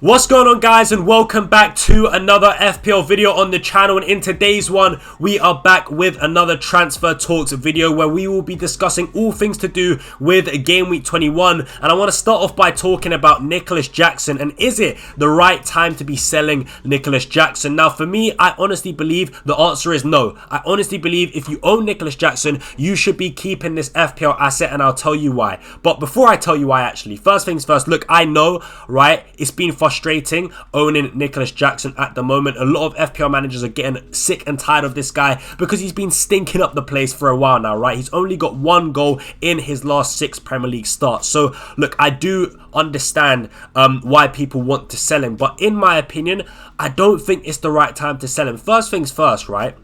What's going on, guys, and welcome back to another FPL video on the channel. And in today's one, we are back with another transfer talks video where we will be discussing all things to do with game week 21. And I want to start off by talking about Nicholas Jackson, and is it the right time to be selling Nicholas Jackson? Now, for me, I honestly believe the answer is no. I honestly believe if you own Nicholas Jackson, you should be keeping this FPL asset, and I'll tell you why. But before I tell you why, actually, first things first, look, I know, right, it's been frustrating owning Nicholas Jackson at the moment. A lot of FPL managers are getting sick and tired of this guy because he's been stinking up the place for a while now, right? He's only got one goal in his last 6 Premier League starts. So look, I do understand why people want to sell him, but in my opinion, I don't think it's the right time to sell him. First things first, right?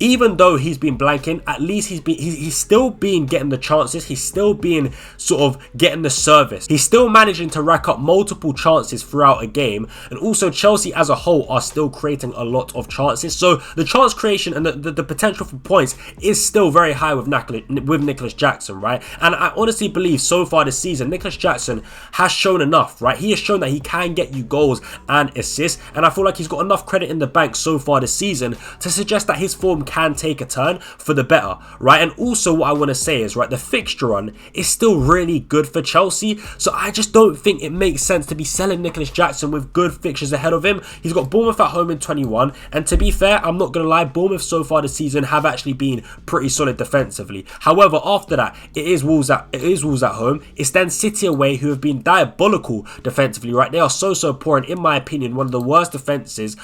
Even though he's been blanking, at least he's still been getting the chances. He's still been sort of getting the service. He's still managing to rack up multiple chances throughout a game. And also Chelsea as a whole are still creating a lot of chances. So the chance creation and the potential for points is still very high with Nicholas Jackson, right? And I honestly believe so far this season, Nicholas Jackson has shown enough, right? He has shown that he can get you goals and assists. And I feel like he's got enough credit in the bank so far this season to suggest that his form can take a turn for the better, right? And also what I want to say is, right, the fixture run is still really good for Chelsea, so I just don't think it makes sense to be selling Nicholas Jackson with good fixtures ahead of him. He's got Bournemouth at home in 21, and to be fair, I'm not gonna lie, Bournemouth so far this season have actually been pretty solid defensively. However, after that, it is Wolves at home. It's then City away, who have been diabolical defensively, right? They are so poor, and in my opinion, one of the worst defenses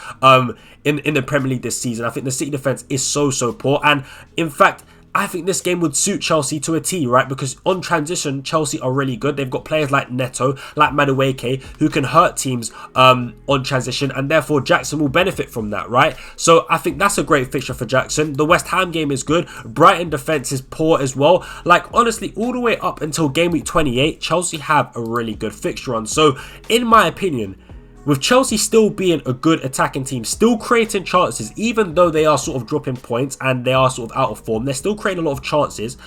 in the Premier League this season. I think the City defense is so poor, and in fact, I think this game would suit Chelsea to a T, right? Because on transition, Chelsea are really good. They've got players like Neto, like Madueke, who can hurt teams on transition, and therefore Jackson will benefit from that, right? So I think that's a great fixture for Jackson. The West Ham game is good. Brighton defense is poor as well. Like, honestly, all the way up until game week 28, Chelsea have a really good fixture on. So in my opinion, with Chelsea still being a good attacking team, still creating chances, even though they are sort of dropping points and they are sort of out of form, they're still creating a lot of chances.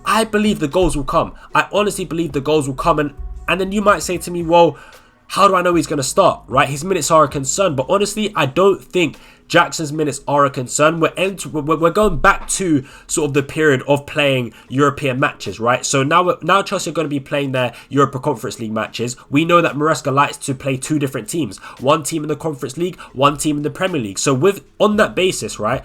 I believe the goals will come. I honestly believe the goals will come. And then you might say to me, well, how do I know he's going to start, right? His minutes are a concern. But honestly, I don't think Jackson's minutes are a concern. We're going back to sort of the period of playing European matches, right? So now Chelsea are going to be playing their Europa Conference League matches. We know that Maresca likes to play 2 different teams. One team in the Conference League, one team in the Premier League. So on that basis, right,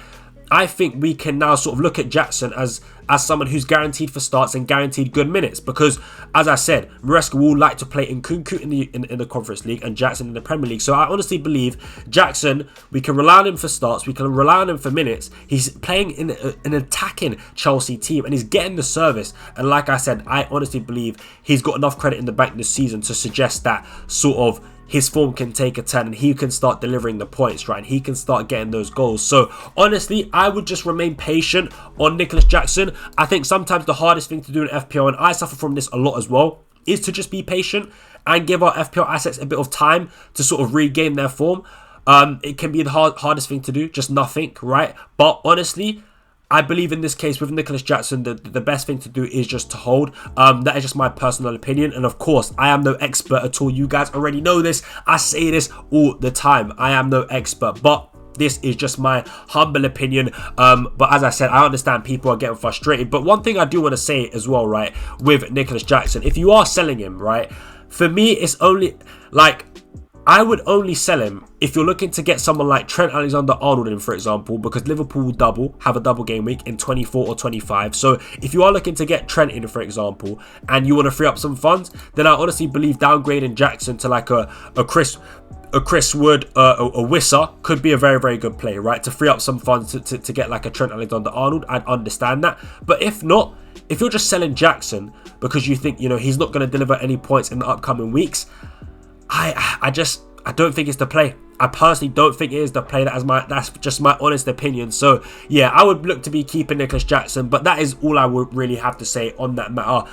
I think we can now sort of look at Jackson as someone who's guaranteed for starts and guaranteed good minutes, because, as I said, Maresca will like to play Nkunku in the Conference League and Jackson in the Premier League. So I honestly believe Jackson, we can rely on him for starts, we can rely on him for minutes. He's playing in an attacking Chelsea team and he's getting the service. And like I said, I honestly believe he's got enough credit in the bank this season to suggest that sort of his form can take a turn and he can start delivering the points, right? And he can start getting those goals. So honestly, I would just remain patient on Nicholas Jackson. I think sometimes the hardest thing to do in FPL, and I suffer from this a lot as well, is to just be patient and give our FPL assets a bit of time to sort of regain their form. It can be the hardest thing to do, just nothing, right? But honestly, I believe in this case with Nicholas Jackson, the best thing to do is just to hold. That is just my personal opinion. And of course, I am no expert at all. You guys already know this. I say this all the time. I am no expert, but this is just my humble opinion. But as I said, I understand people are getting frustrated. But one thing I do want to say as well, right, with Nicholas Jackson, if you are selling him, right, for me, it's only like, I would only sell him if you're looking to get someone like Trent Alexander-Arnold in, for example, because Liverpool will have a double game week in 24 or 25. So if you are looking to get Trent in, for example, and you want to free up some funds, then I honestly believe downgrading Jackson to like a Chris Wood, a Wissa could be a very good play, right? To free up some funds to get like a Trent Alexander-Arnold. I'd understand that. But if not, if you're just selling Jackson because you think, you know, he's not going to deliver any points in the upcoming weeks, I don't think it's the play. I personally don't think it is the play. That's just my honest opinion. So yeah, I would look to be keeping Nicholas Jackson, but that is all I would really have to say on that matter.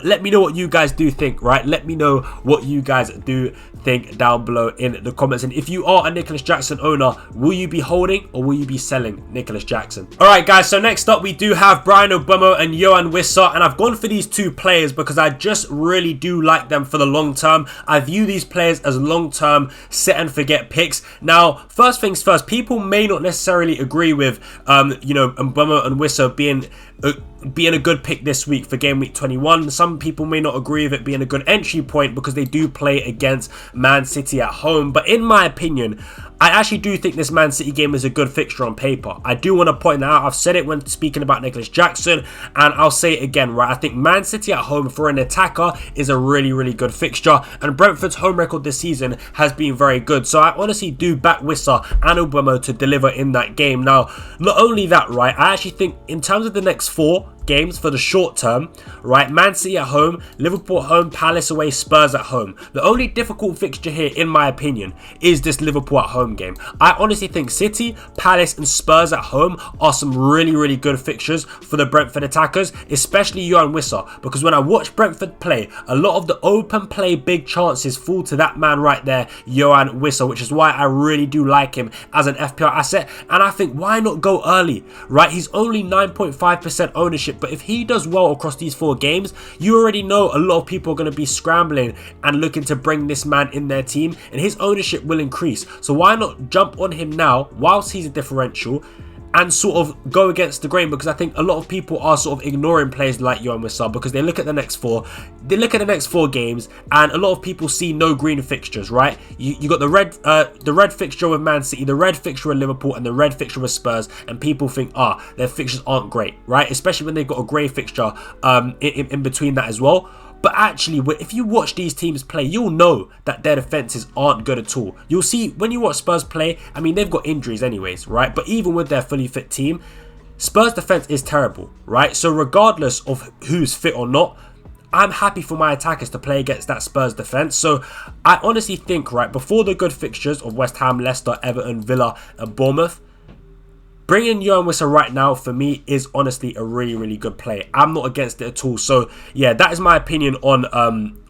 Let me know what you guys do think, right? Let me know what you guys do think down below in the comments. And if you are a Nicholas Jackson owner, will you be holding or will you be selling Nicholas Jackson? All right, guys. So next up, we do have Bruno Fernandes and Yohan Wissa, and I've gone for these two players because I just really do like them for the long term. I view these players as long-term set and forget picks. Now, first things first, people may not necessarily agree with, you know, Mbeumo and Wissa being a good pick this week for game week 21. Some people may not agree with it being a good entry point because they do play against Man City at home. But in my opinion, I actually do think this Man City game is a good fixture on paper. I do want to point that out. I've said it when speaking about Nicholas Jackson, and I'll say it again, right? I think Man City at home for an attacker is a really, really good fixture, and Brentford's home record this season has been very good. So I honestly do back Wissa and Mbeumo to deliver in that game. Now, not only that, right, I actually think in terms of the next 4 games for the short term, right? Man City at home, Liverpool at home, Palace away, Spurs at home. The only difficult fixture here, in my opinion, is this Liverpool at home game. I honestly think City, Palace and Spurs at home are some really, really good fixtures for the Brentford attackers, especially Yohan Wissa, because when I watch Brentford play, a lot of the open play big chances fall to that man right there, Yohan Wissa, which is why I really do like him as an FPL asset. And I think, why not go early, right? He's only 9.5% ownership, but if he does well across these 4 games, you already know a lot of people are going to be scrambling and looking to bring this man in their team, and his ownership will increase. So why not jump on him now whilst he's a differential and sort of go against the grain? Because I think a lot of people are sort of ignoring players like Yohan Wissa because they look at the next 4 games, and a lot of people see no green fixtures, right? You got the red fixture with Man City, the red fixture with Liverpool, and the red fixture with Spurs, and people think, their fixtures aren't great, right? Especially when they've got a grey fixture in between that as well. But actually, if you watch these teams play, you'll know that their defenses aren't good at all. You'll see when you watch Spurs play, I mean, they've got injuries anyways, right? But even with their fully fit team, Spurs defense is terrible, right? So regardless of who's fit or not, I'm happy for my attackers to play against that Spurs defense. So I honestly think, right, before the good fixtures of West Ham, Leicester, Everton, Villa and Bournemouth, bringing Yohan Wissa right now for me is honestly a really, really good play. I'm not against it at all. So yeah, that is my opinion on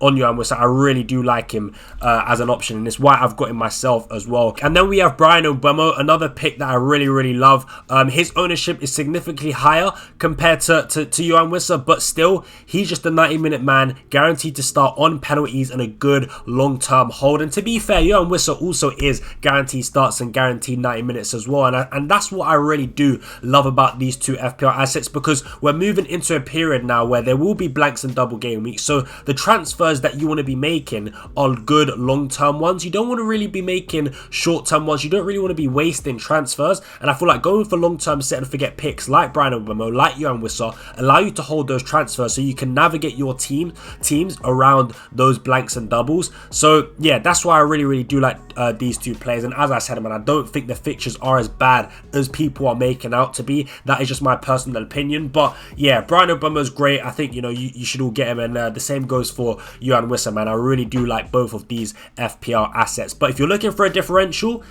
Yohan Wissa. I really do like him as an option, and it's why I've got him myself as well. And then we have Bruno Fernandes, another pick that I really, really love. His ownership is significantly higher compared to Yohan Wissa, but still, he's just a 90-minute man, guaranteed to start on penalties and a good long-term hold. And to be fair, Yohan Wissa also is guaranteed starts and guaranteed 90 minutes as well. And that's what I really do love about these two FPL assets, because we're moving into a period now where there will be blanks and double game weeks. So the transfers that you want to be making are good long-term ones. You don't want to really be making short-term ones. You don't really want to be wasting transfers. And I feel like going for long-term set and forget picks like Bruno Fernandes, like Yohan Wissa, allow you to hold those transfers so you can navigate your teams around those blanks and doubles. So yeah, that's why I really, really do like these two players. And as I said, man, I don't think the fixtures are as bad as people are making out to be. That is just my personal opinion. But yeah, Bruno Fernandes is great. I think, you know, you should all get him, and the same goes for Yohan Wissa, man. I really do like both of these FPL assets. But if you're looking for a differential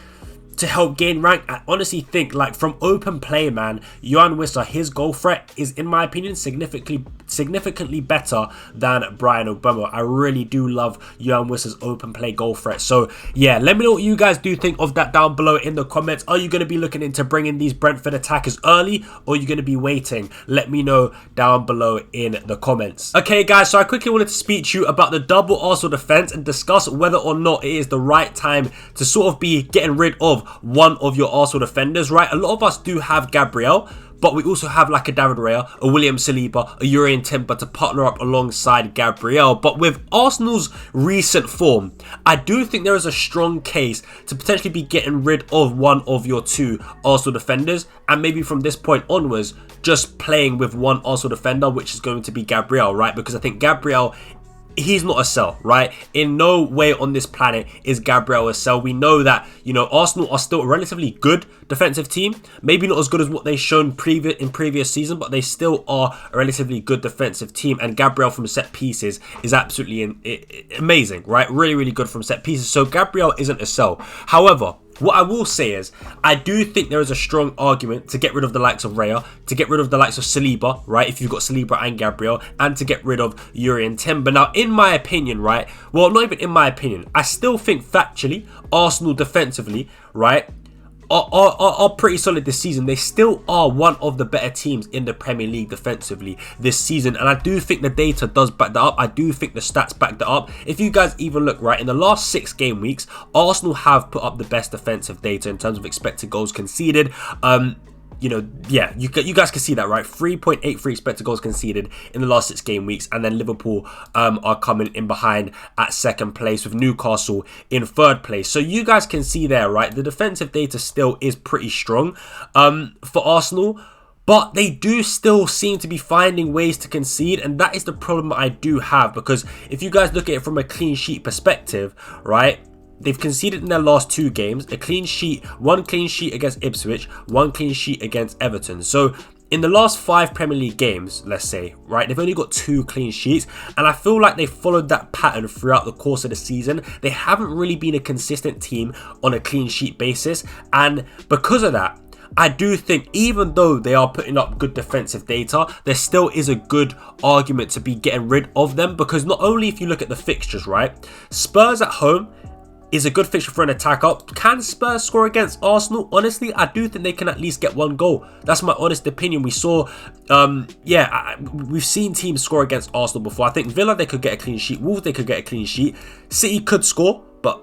to help gain rank, I honestly think, like, from open play, man, Yohan Wissa, his goal threat is, in my opinion, significantly better than Bruno Fernandes. I really do love Yohan Wissa's open play goal threat. So yeah, let me know what you guys do think of that down below in the comments. Are you going to be looking into bringing these Brentford attackers early, or are you going to be waiting? Let me know down below in the comments. Okay guys, so I quickly wanted to speak to you about the double Arsenal defense and discuss whether or not it is the right time to sort of be getting rid of one of your Arsenal defenders, right? A lot of us do have Gabriel, but we also have like a David Raya, a William Saliba, a Urian Timber to partner up alongside Gabriel. But with Arsenal's recent form, I do think there is a strong case to potentially be getting rid of one of your two Arsenal defenders, and maybe from this point onwards, just playing with one Arsenal defender, which is going to be Gabriel, right? Because I think Gabriel, he's not a sell, right? In no way on this planet is Gabriel a sell. We know that, you know, Arsenal are still a relatively good defensive team. Maybe not as good as what they've shown in previous season, but they still are a relatively good defensive team. And Gabriel from set pieces is absolutely amazing, right? Really, really good from set pieces. So Gabriel isn't a sell. However, What I will say is, I do think there is a strong argument to get rid of the likes of Raya, to get rid of the likes of Saliba, right, if you've got Saliba and Gabriel, and to get rid of Yuri and Timber. Now, in my opinion, right, well, not even in my opinion, I still think factually, Arsenal defensively, right, are pretty solid this season. They still are one of the better teams in the Premier League defensively this season, and I do think the data does back that up. I do think the stats back that up. If you guys even look, right, in the last 6 game weeks, Arsenal have put up the best defensive data in terms of expected goals conceded. You know, yeah, you guys can see that, right? 3.83 expected goals conceded in the last 6 game weeks, and then Liverpool are coming in behind at 2nd place, with Newcastle in 3rd place. So you guys can see there, right? The defensive data still is pretty strong for Arsenal, but they do still seem to be finding ways to concede, and that is the problem I do have, because if you guys look at it from a clean sheet perspective, right? They've conceded in their last 2 games, a clean sheet, 1 clean sheet against Ipswich, 1 clean sheet against Everton. So in the last 5 Premier League games, let's say, right, they've only got 2 clean sheets, and I feel like they followed that pattern throughout the course of the season. They haven't really been a consistent team on a clean sheet basis, and because of that, I do think even though they are putting up good defensive data, there still is a good argument to be getting rid of them, because not only if you look at the fixtures, right, Spurs at home is a good fixture for an attacker. Can Spurs score against Arsenal? Honestly, I do think they can at least get 1 goal. That's my honest opinion. We saw, we've seen teams score against Arsenal before. I think Villa, they could get a clean sheet. Wolves, they could get a clean sheet. City could score, but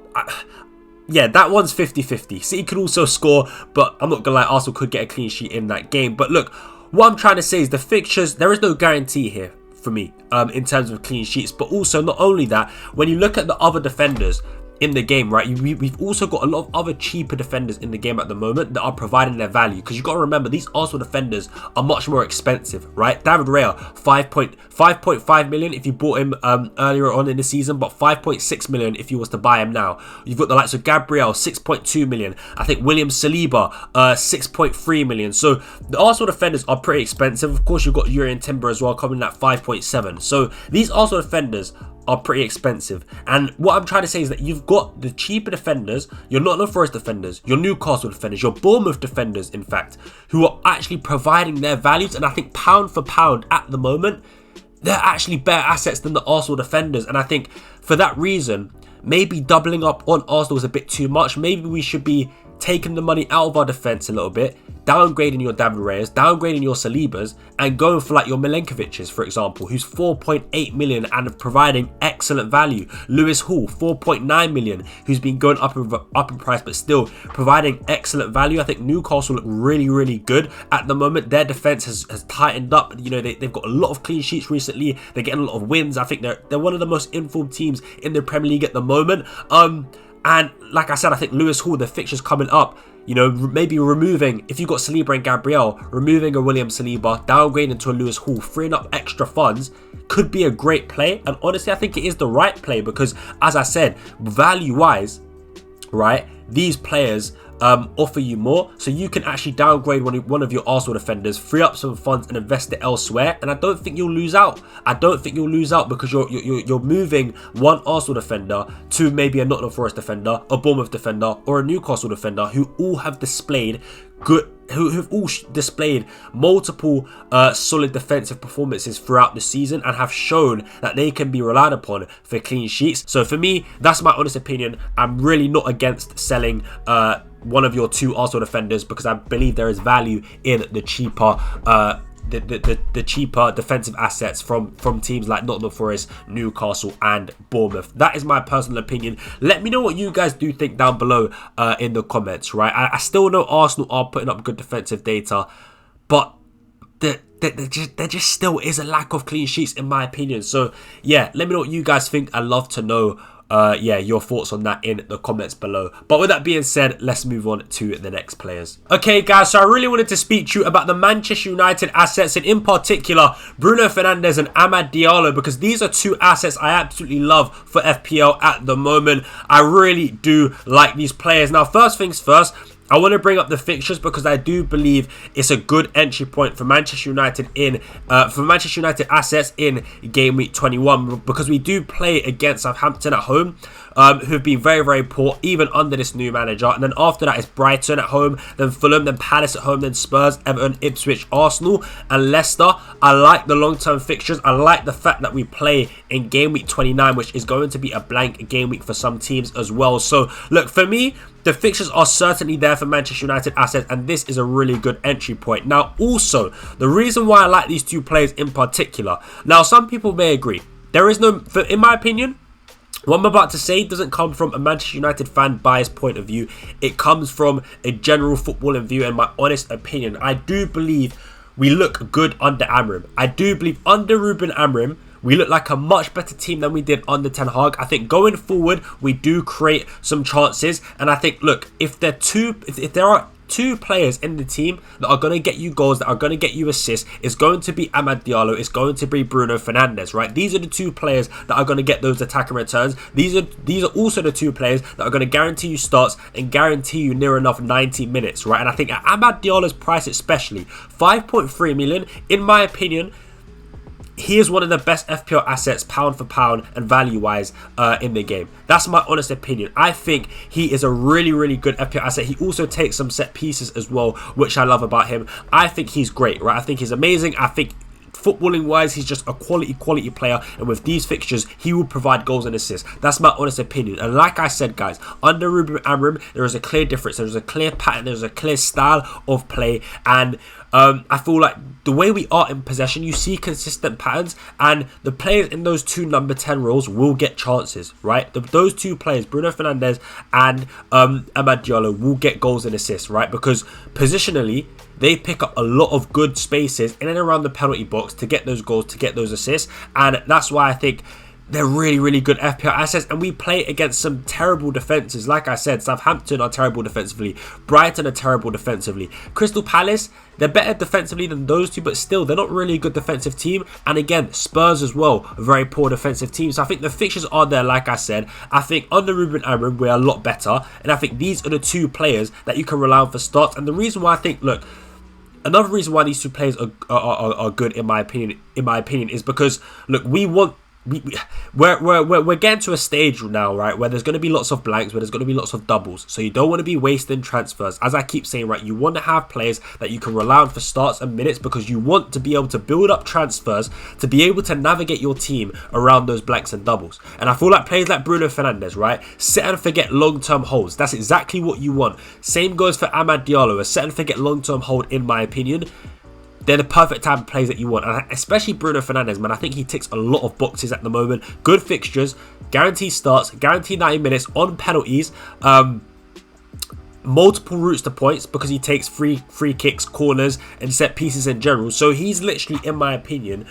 yeah, that one's 50-50. City could also score, but I'm not going to lie, Arsenal could get a clean sheet in that game. But look, what I'm trying to say is the fixtures, there is no guarantee here for me in terms of clean sheets. But also, not only that, when you look at the other defenders in the game, right, we've also got a lot of other cheaper defenders in the game at the moment that are providing their value, because you've got to remember these Arsenal defenders are much more expensive, right? David Raya, 5.5 million if you bought him earlier on in the season, but 5.6 million if you was to buy him now. You've got the likes of Gabriel, 6.2 million. I think William Saliba, 6.3 million. So the Arsenal defenders are pretty expensive. Of course, you've got Yuri and Timber as well coming in at 5.7. So these Arsenal defenders are pretty expensive, and what I'm trying to say is that you've got the cheaper defenders, your Nottingham Forest defenders, your Newcastle defenders, your Bournemouth defenders, in fact, who are actually providing their values, and I think pound for pound at the moment, they're actually better assets than the Arsenal defenders, and I think for that reason, maybe doubling up on Arsenal is a bit too much. Maybe we should be taking the money out of our defence a little bit, downgrading your David Rayas, downgrading your Salibas, and going for like your Milenkovic's, for example, who's 4.8 million and providing excellent value. Lewis Hall, 4.9 million, who's been going up in price but still providing excellent value. I think Newcastle look really, really good at the moment. Their defence has tightened up. You know, they've got a lot of clean sheets recently. They're getting a lot of wins. I think they're one of the most informed teams in the Premier League at the moment. And like I said, I think Lewis Hall, the fixtures coming up, you know, maybe removing, if you've got Saliba and Gabriel, removing a William Saliba, downgrading to a Lewis Hall, freeing up extra funds, could be a great play. And honestly, I think it is the right play because, as I said, value-wise, right, these players offer you more, so you can actually downgrade one of your Arsenal defenders, free up some funds and invest it elsewhere, and I don't think you'll lose out. I don't think you'll lose out because you're moving one Arsenal defender to maybe a Nottingham Forest defender, a Bournemouth defender, or a Newcastle defender who all have displayed multiple solid defensive performances throughout the season and have shown that they can be relied upon for clean sheets. So for me, that's my honest opinion. I'm really not against selling one of your 2 Arsenal defenders because I believe there is value in the cheaper the cheaper defensive assets from teams like Nottingham Forest, Newcastle and Bournemouth. That is my personal opinion. Let me know what you guys do think down below in the comments, right? I still know Arsenal are putting up good defensive data, but there just still is a lack of clean sheets in my opinion. So yeah, let me know what you guys think. I'd love to know your thoughts on that in the comments below. But with that being said, let's move on to the next players. Okay guys, so I really wanted to speak to you about the Manchester United assets, and in particular Bruno Fernandes and Amad Diallo, because these are 2 assets I absolutely love for FPL at the moment. I really do like these players. Now, first things first, I want to bring up the fixtures because I do believe it's a good entry point for Manchester United assets in game week 21, because we do play against Southampton at home. who have been very, very poor, even under this new manager. And then after that, it's Brighton at home, then Fulham, then Palace at home, then Spurs, Everton, Ipswich, Arsenal, and Leicester. I like the long-term fixtures. I like the fact that we play in game week 29, which is going to be a blank game week for some teams as well. So, look, for me, the fixtures are certainly there for Manchester United assets, and this is a really good entry point. Now, also, the reason why I like these two players in particular, now, some people may agree. There is no, in my opinion, what I'm about to say doesn't come from a Manchester United fan bias point of view. It comes from a general footballing view and my honest opinion. I do believe we look good under Amorim. I do believe under Ruben Amorim, we look like a much better team than we did under Ten Hag. I think going forward, we do create some chances. And I think, look, if there are two players in the team that are going to get you goals, that are going to get you assists, it's going to be Amad Diallo, it's going to be Bruno Fernandes, right? These are the two players that are going to get those attacking returns. These are also the two players that are going to guarantee you starts and guarantee you near enough 90 minutes, right? And I think at Amad Diallo's price especially, 5.3 million, in my opinion, he is one of the best FPL assets pound for pound and value-wise in the game. That's my honest opinion. I think he is a really, really good FPL asset. He also takes some set pieces as well, which I love about him. I think he's great, right? I think he's amazing. I think footballing wise, he's just a quality player, and with these fixtures, he will provide goals and assists. That's my honest opinion. And like I said, guys, under Ruben Amorim, there is a clear difference. There's a clear pattern. There's a clear style of play, and I feel like the way we are in possession, you see consistent patterns, and the players in those two number 10 roles will get chances, right? Those two players, Bruno Fernandes and Amad Diallo, will get goals and assists, right? Because positionally, they pick up a lot of good spaces in and around the penalty box to get those goals, to get those assists, and that's why I think they're really, really good FPL assets. And we play against some terrible defences. Like I said, Southampton are terrible defensively. Brighton are terrible defensively. Crystal Palace, they're better defensively than those two, but still, they're not really a good defensive team. And again, Spurs as well, a very poor defensive team. So I think the fixtures are there, like I said. I think under Ruben Amorim, we're a lot better. And I think these are the two players that you can rely on for starts. And the reason why I think, look, another reason why these two players are good, in my opinion, is because, look, we're getting to a stage now, right, where there's going to be lots of blanks, where there's going to be lots of doubles. So you don't want to be wasting transfers. As I keep saying, right, you want to have players that you can rely on for starts and minutes, because you want to be able to build up transfers to be able to navigate your team around those blanks and doubles. And I feel like players like Bruno Fernandes, right, set and forget long-term holds. That's exactly what you want. Same goes for Amad Diallo, a set and forget long-term hold, in my opinion. They're the perfect type of players that you want, and especially Bruno Fernandes, man. I think he ticks a lot of boxes at the moment. Good fixtures, guaranteed starts, guaranteed 90 minutes on penalties, multiple routes to points because he takes free kicks, corners, and set pieces in general. So he's literally, in my opinion,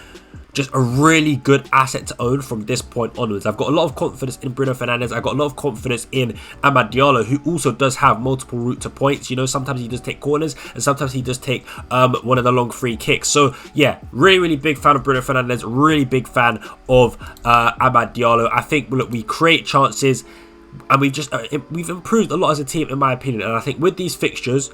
just a really good asset to own from this point onwards. I've got a lot of confidence in Bruno Fernandes. I've got a lot of confidence in Amad Diallo, who also does have multiple route to points. You know, sometimes he does take corners, and sometimes he does take one of the long free kicks. So yeah, really, really big fan of Bruno Fernandes. Really big fan of Amad Diallo. I think, look, we create chances, and we've improved a lot as a team, in my opinion. And I think with these fixtures,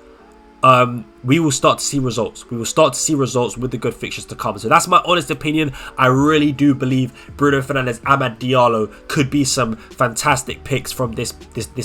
we will start to see results. We will start to see results with the good fixtures to come. So that's my honest opinion. I really do believe Bruno Fernandes, Amad Diallo could be some fantastic picks from this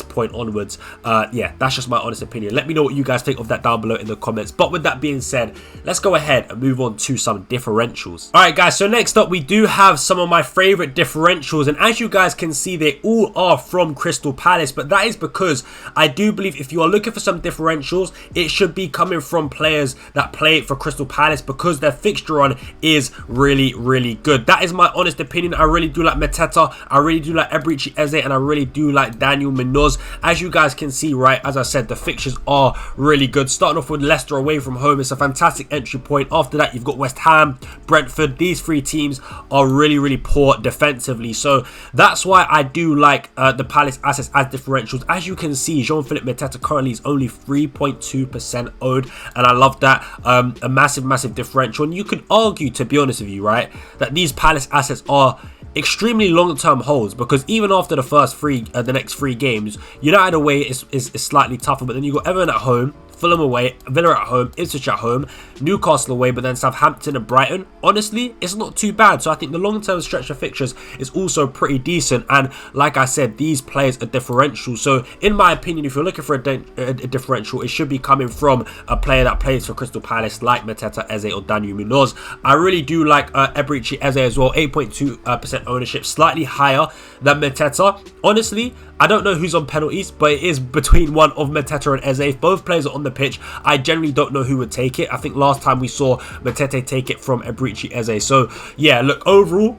point onwards. Yeah, that's just my honest opinion. Let me know what you guys think of that down below in the comments. But with that being said, let's go ahead and move on to some differentials. Alright guys, so next up we do have some of my favourite differentials, and as you guys can see, they all are from Crystal Palace, but that is because I do believe if you are looking for some differentials, it should be coming from players that play for Crystal Palace, because their fixture run is really, really good. That is my honest opinion. I really do like Mateta, I really do like Ebrici Eze, and I really do like Daniel Munoz. As you guys can see, right, as I said, the fixtures are really good. Starting off with Leicester away from home, it's a fantastic entry point. After that, you've got West Ham, Brentford. These three teams are really, really poor defensively, so that's why I do like the Palace assets as differentials. As you can see, Jean-Philippe Mateta currently is only 3.2% owned, and I love that. A massive differential. And you could argue, to be honest with you, right, that these Palace assets are extremely long-term holds, because even after the next three games, United away is slightly tougher, but then you got Everton at home, Fulham away, Villa at home, Ipswich at home, Newcastle away, but then Southampton and Brighton. Honestly, it's not too bad. So I think the long-term stretch of fixtures is also pretty decent. And like I said, these players are differential. So in my opinion, if you're looking for a differential, it should be coming from a player that plays for Crystal Palace like Mateta, Eze or Daniel Munoz. I really do like Eberechi Eze as well. 8.2% ownership, slightly higher than Mateta. Honestly, I don't know who's on penalties, but it is between one of Mateta and Eze. If both players are on the pitch, I generally don't know who would take it. I think last time we saw Mateta take it from Eberechi Eze. So yeah, look, overall,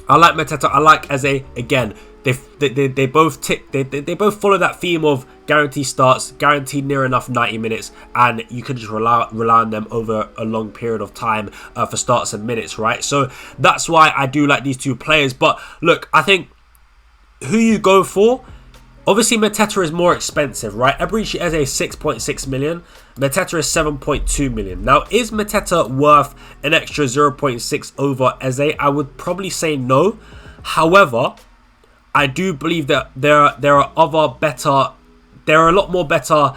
I like Mateta, I like Eze. Again, they both tick. They both follow that theme of guaranteed starts, guaranteed near enough 90 minutes, and you can just rely on them over a long period of time for starts and minutes, right? So that's why I do like these two players. But look, I think who you go for, obviously Mateta is more expensive, right? Eberechi Eze is 6.6 million, Mateta is 7.2 million. Now, is Mateta worth an extra 0.6 over Eze? I would probably say no. However, I do believe that there are a lot more better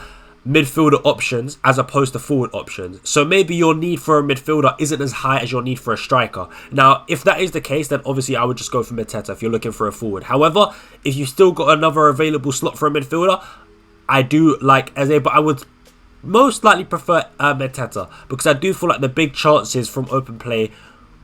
midfielder options as opposed to forward options. So maybe your need for a midfielder isn't as high as your need for a striker. Now, if that is the case, then obviously I would just go for Mateta if you're looking for a forward. However, if you've still got another available slot for a midfielder, I do like Eze, but I would most likely prefer Mateta, because I do feel like the big chances from open play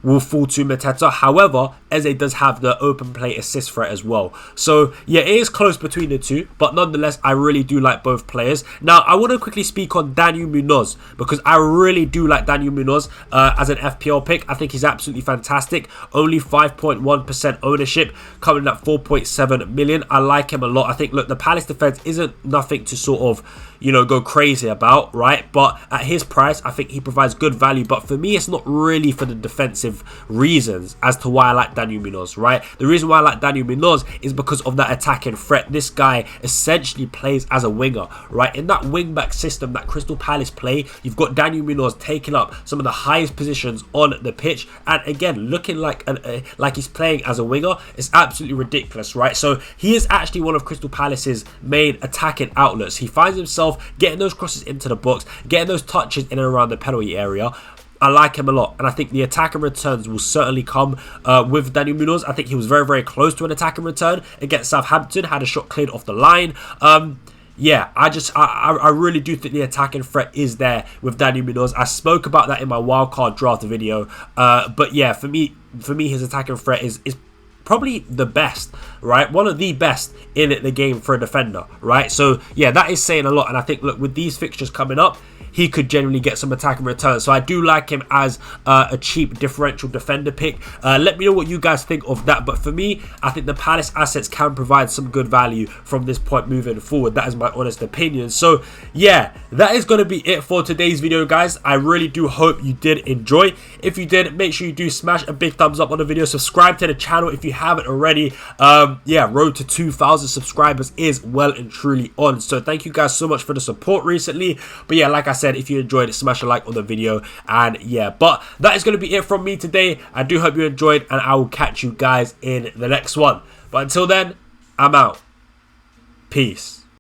will fall to Mateta. However, Eze does have the open play assist threat as well. So yeah, it is close between the two, but nonetheless, I really do like both players. Now, I want to quickly speak on Daniel Munoz, because I really do like Daniel Munoz as an FPL pick. I think he's absolutely fantastic. Only 5.1% ownership, coming at 4.7 million. I like him a lot. I think, look, the Palace defense isn't nothing to sort of, you know, go crazy about, right? But at his price, I think he provides good value. But for me, it's not really for the defensive reasons as to why I like Daniel Munoz, right? The reason why I like Daniel Munoz is because of that attacking threat. This guy essentially plays as a winger, right? In that wing-back system that Crystal Palace play, you've got Daniel Munoz taking up some of the highest positions on the pitch, and again, looking like he's playing as a winger. It's absolutely ridiculous, right? So he is actually one of Crystal Palace's main attacking outlets. He finds himself getting those crosses into the box, getting those touches in and around the penalty area. I like him a lot, and I think the attacking returns will certainly come with Daniel Munoz. I think he was very, very close to an attacking return against Southampton, had a shot cleared off the line. Yeah, I really do think the attacking threat is there with Daniel Munoz. I spoke about that in my wildcard draft video, but yeah, for me, his attacking threat is probably the best, right? One of the best in the game for a defender, right? So yeah, that is saying a lot, and I think, look, with these fixtures coming up, he could generally get some attacking returns. So I do like him as a cheap differential defender pick. Let me know what you guys think of that. But for me, I think the Palace assets can provide some good value from this point moving forward. That is my honest opinion. So yeah, that is going to be it for today's video, guys. I really do hope you did enjoy. If you did, make sure you do smash a big thumbs up on the video. Subscribe to the channel if you haven't already. Yeah, road to 2,000 subscribers is well and truly on. So thank you guys so much for the support recently. But yeah, like I said, if you enjoyed it, smash a like on the video. And yeah, but that is going to be it from me today. I do hope you enjoyed, and I will catch you guys in the next one. But until then, I'm out. Peace.